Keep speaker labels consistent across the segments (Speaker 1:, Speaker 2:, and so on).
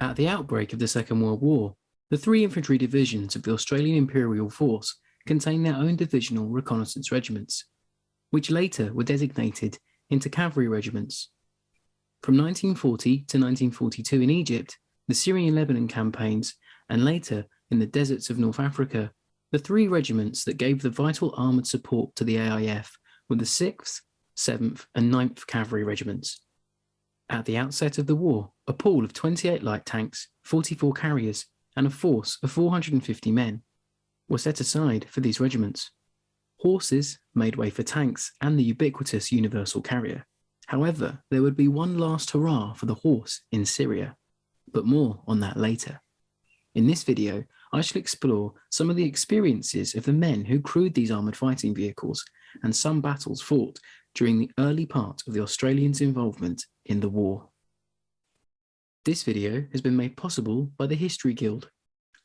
Speaker 1: At the outbreak of the Second World War, the three infantry divisions of the Australian Imperial Force contained their own divisional reconnaissance regiments, which later were designated into cavalry regiments. From 1940 to 1942 in Egypt, the Syrian-Lebanon campaigns, and later in the deserts of North Africa, the three regiments that gave the vital armoured support to the AIF were the 6th, 7th and 9th Cavalry Regiments. At the outset of the war, a pool of 28 light tanks, 44 carriers, and a force of 450 men were set aside for these regiments. Horses made way for tanks and the ubiquitous universal carrier. However, there would be one last hurrah for the horse in Syria, but more on that later. In this video, I shall explore some of the experiences of the men who crewed these armoured fighting vehicles and some battles fought during the early part of the Australians' involvement in the war. This video has been made possible by the History Guild.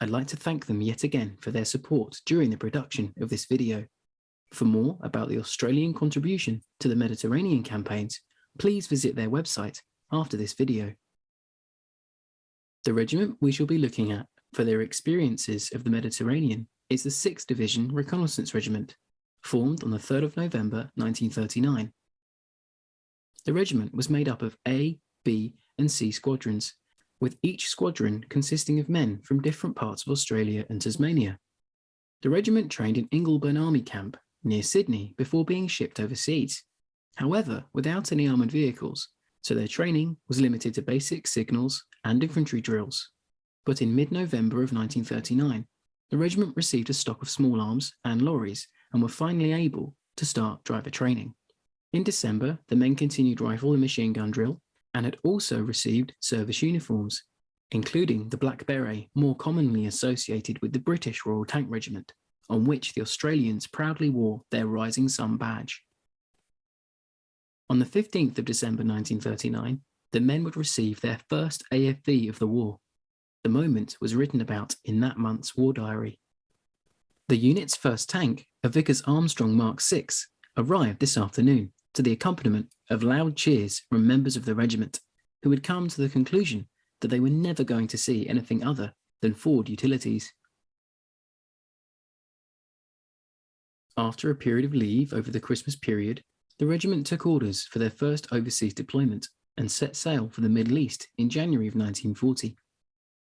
Speaker 1: I'd like to thank them yet again for their support during the production of this video. For more about the Australian contribution to the Mediterranean campaigns, please visit their website after this video. The regiment we shall be looking at for their experiences of the Mediterranean is the 6th Division Reconnaissance Regiment, formed on the 3rd of November 1939. The regiment was made up of A, B and C squadrons, with each squadron consisting of men from different parts of Australia and Tasmania. The regiment trained in Ingleburn Army Camp near Sydney before being shipped overseas, however without any armoured vehicles, so their training was limited to basic signals and infantry drills. But in mid-November of 1939, the regiment received a stock of small arms and lorries and were finally able to start driver training. In December, the men continued rifle and machine gun drill and had also received service uniforms, including the black beret more commonly associated with the British Royal Tank Regiment, on which the Australians proudly wore their Rising Sun badge. On the 15th of December 1939, the men would receive their first AFV of the war. The moment was written about in that month's war diary. The unit's first tank, a Vickers Armstrong Mark VI, arrived this afternoon to the accompaniment of loud cheers from members of the regiment, who had come to the conclusion that they were never going to see anything other than Ford utilities. After a period of leave over the Christmas period, the regiment took orders for their first overseas deployment and set sail for the Middle East in January of 1940.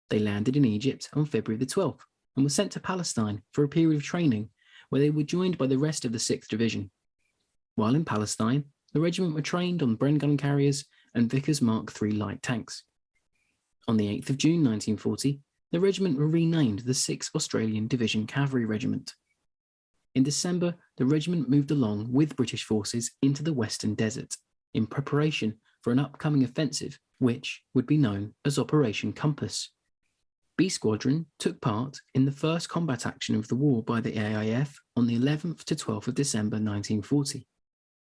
Speaker 1: They landed in Egypt on February the 12th and were sent to Palestine for a period of training where they were joined by the rest of the 6th Division. While in Palestine, the regiment were trained on Bren gun carriers and Vickers Mark III light tanks. On the 8th of June 1940, the regiment were renamed the 6th Australian Division Cavalry Regiment. In December, the regiment moved along with British forces into the Western Desert in preparation for an upcoming offensive which would be known as Operation Compass. B Squadron took part in the first combat action of the war by the AIF on the 11th to 12th of December 1940.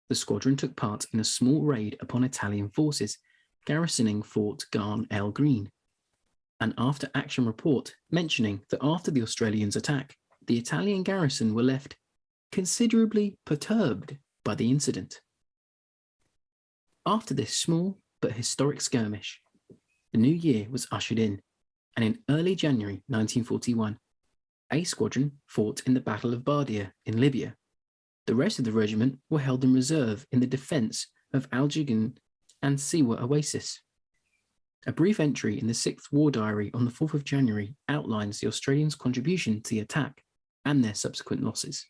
Speaker 1: The squadron took part in a small raid upon Italian forces garrisoning Fort Garn El Green. An after-action report mentioning that after the Australians' attack, the Italian garrison were left considerably perturbed by the incident. After this small but historic skirmish, the new year was ushered in, and in early January 1941, A Squadron fought in the Battle of Bardia in Libya. The rest of the regiment were held in reserve in the defence of Al-Jigan and Siwa Oasis. A brief entry in the 6th War Diary on the 4th of January outlines the Australians' contribution to the attack and their subsequent losses.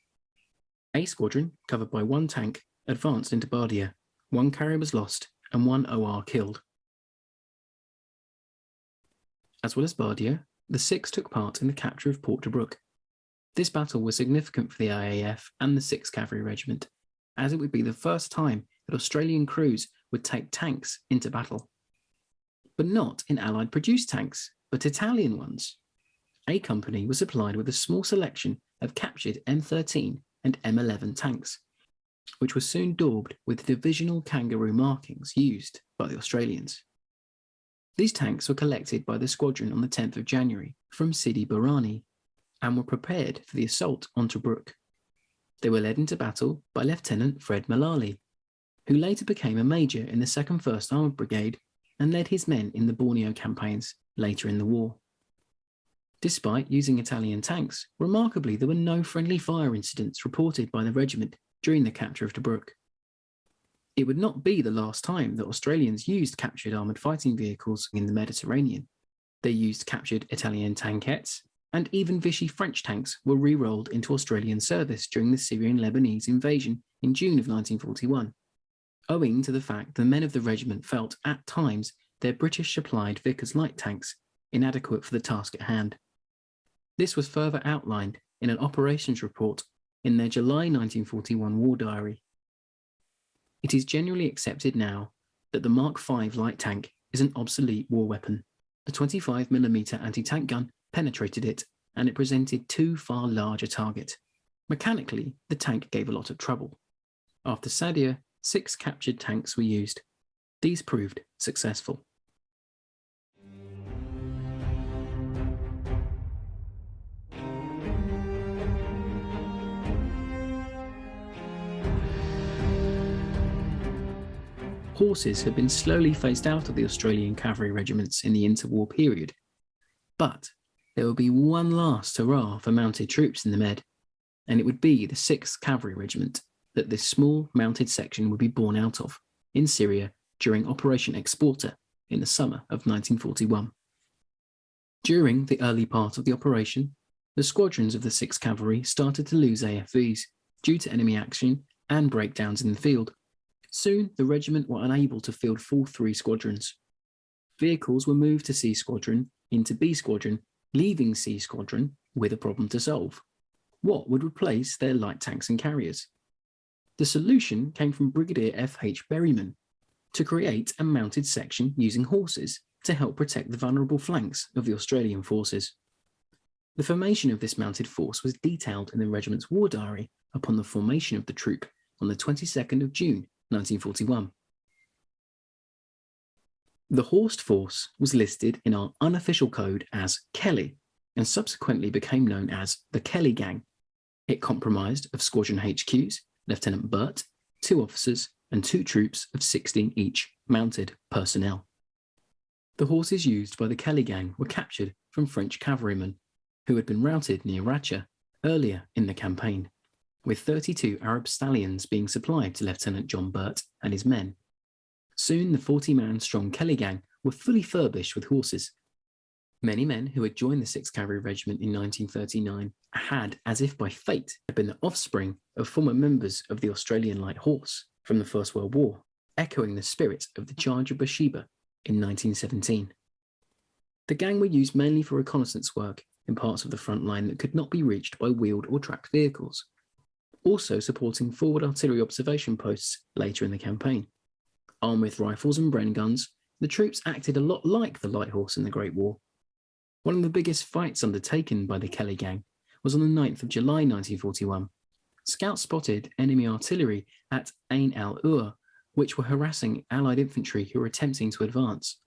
Speaker 1: A Squadron, covered by one tank, advanced into Bardia. One carrier was lost and one OR killed. As well as Bardia, the 6th took part in the capture of Port Tobruk. This battle was significant for the IAF and the 6th Cavalry Regiment, as it would be the first time that Australian crews would take tanks into battle. But not in Allied-produced tanks, but Italian ones. A Company was supplied with a small selection of captured M13 and M11 tanks, which were soon daubed with divisional kangaroo markings used by the Australians. These tanks were collected by the squadron on the 10th of January from Sidi Barrani and were prepared for the assault on Tobruk. They were led into battle by Lieutenant Fred Mullally, who later became a major in the 2nd First Armoured Brigade and led his men in the Borneo campaigns later in the war. Despite using Italian tanks, remarkably there were no friendly fire incidents reported by the regiment during the capture of Tobruk. It would not be the last time that Australians used captured armoured fighting vehicles in the Mediterranean. They used captured Italian tankettes, and even Vichy French tanks were re-rolled into Australian service during the Syrian-Lebanese invasion in June of 1941, owing to the fact the men of the regiment felt at times their British-supplied Vickers light tanks inadequate for the task at hand. This was further outlined in an operations report in their July 1941 war diary. It is generally accepted now that the Mark V light tank is an obsolete war weapon. The 25mm anti-tank gun penetrated it, and it presented too far large a target. Mechanically, the tank gave a lot of trouble. After Sadia, 6 captured tanks were used. These proved successful. Horses had been slowly phased out of the Australian Cavalry Regiments in the interwar period, but there would be one last hurrah for mounted troops in the Med, and it would be the 6th Cavalry Regiment that this small mounted section would be born out of in Syria during Operation Exporter in the summer of 1941. During the early part of the operation, the squadrons of the 6th Cavalry started to lose AFVs due to enemy action and breakdowns in the field. Soon, the regiment were unable to field full 3 squadrons. Vehicles were moved to C Squadron into B Squadron, leaving C Squadron with a problem to solve. What would replace their light tanks and carriers? The solution came from Brigadier F.H. Berryman to create a mounted section using horses to help protect the vulnerable flanks of the Australian forces. The formation of this mounted force was detailed in the regiment's war diary upon the formation of the troop on the 22nd of June 1941. The horsed force was listed in our unofficial code as Kelly and subsequently became known as the Kelly Gang. It comprised of Squadron HQs, Lieutenant Burt, 2 officers, and 2 troops of 16 each mounted personnel. The horses used by the Kelly Gang were captured from French cavalrymen who had been routed near Racha earlier in the campaign, with 32 Arab stallions being supplied to Lieutenant John Burt and his men. Soon the 40-man strong Kelly Gang were fully furbished with horses. Many men who had joined the 6th Cavalry Regiment in 1939 had, as if by fate, been the offspring of former members of the Australian Light Horse from the First World War, echoing the spirit of the Charge of Beersheba in 1917. The gang were used mainly for reconnaissance work in parts of the front line that could not be reached by wheeled or tracked vehicles, also supporting forward artillery observation posts later in the campaign. Armed with rifles and Bren guns, the troops acted a lot like the Light Horse in the Great War. One of the biggest fights undertaken by the Kelly Gang was on the 9th of July 1941. Scouts spotted enemy artillery at Ain al-Ur, which were harassing Allied infantry who were attempting to advance.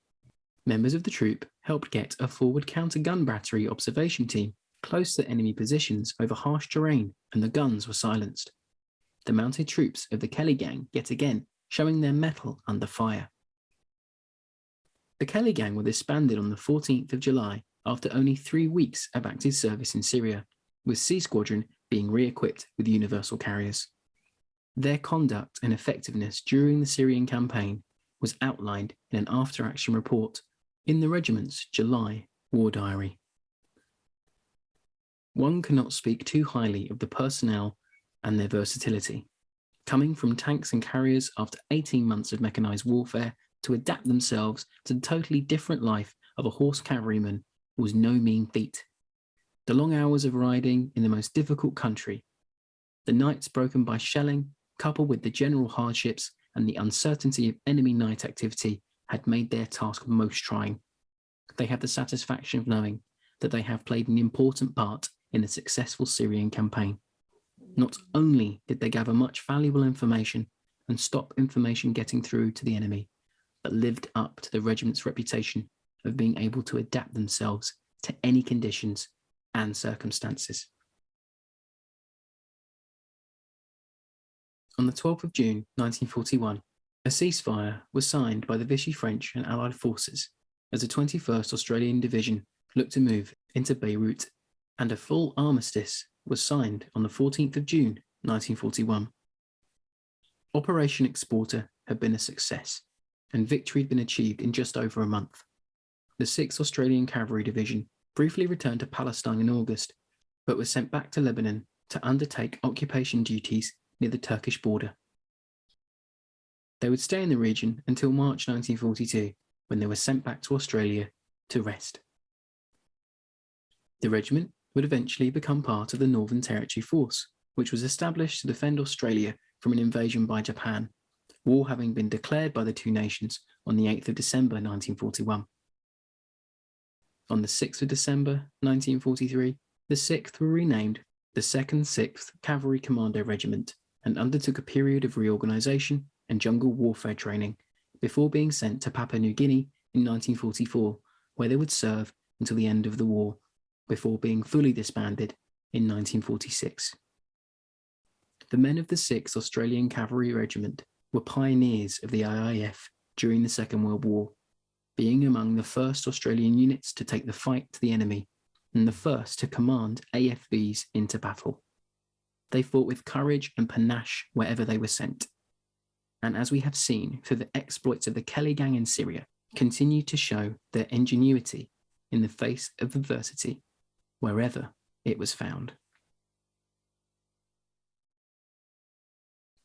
Speaker 1: Members of the troop helped get a forward counter-gun battery observation team close to enemy positions over harsh terrain, and the guns were silenced. The mounted troops of the Kelly Gang yet again showing their mettle under fire. The Kelly Gang were disbanded on the 14th of July after only 3 weeks of active service in Syria, with C Squadron being re-equipped with universal carriers. Their conduct and effectiveness during the Syrian campaign was outlined in an after-action report in the regiment's July war diary. One cannot speak too highly of the personnel and their versatility. Coming from tanks and carriers after 18 months of mechanised warfare to adapt themselves to the totally different life of a horse cavalryman was no mean feat. The long hours of riding in the most difficult country, the nights broken by shelling, coupled with the general hardships and the uncertainty of enemy night activity, had made their task most trying. They have the satisfaction of knowing that they have played an important part in the successful Syrian campaign. Not only did they gather much valuable information and stop information getting through to the enemy, but lived up to the regiment's reputation of being able to adapt themselves to any conditions and circumstances. On the 12th of June 1941, a ceasefire was signed by the Vichy French and Allied forces as the 21st Australian Division looked to move into Beirut, and a full armistice was signed on the 14th of June 1941. Operation Exporter had been a success, and victory had been achieved in just over a month. The 6th Australian Cavalry Division briefly returned to Palestine in August, but was sent back to Lebanon to undertake occupation duties near the Turkish border. They would stay in the region until March 1942, when they were sent back to Australia to rest. The regiment would eventually become part of the Northern Territory Force, which was established to defend Australia from an invasion by Japan, war having been declared by the two nations on the 8th of December 1941. On the 6th of December 1943, the 6th were renamed the 2nd 6th Cavalry Commando Regiment and undertook a period of reorganisation and jungle warfare training before being sent to Papua New Guinea in 1944, where they would serve until the end of the war, before being fully disbanded in 1946. The men of the 6th Australian Cavalry Regiment were pioneers of the IIF during the Second World War, being among the first Australian units to take the fight to the enemy and the first to command AFVs into battle. They fought with courage and panache wherever they were sent, and as we have seen through the exploits of the Kelly Gang in Syria, continued to show their ingenuity in the face of adversity wherever it was found.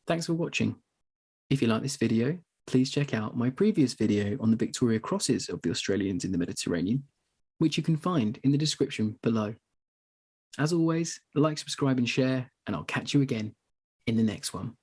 Speaker 1: Thanks for watching. If you like this video, please check out my previous video on the Victoria Crosses of the Australians in the Mediterranean, which you can find in the description below. As always, like, subscribe and share, and I'll catch you again in the next one.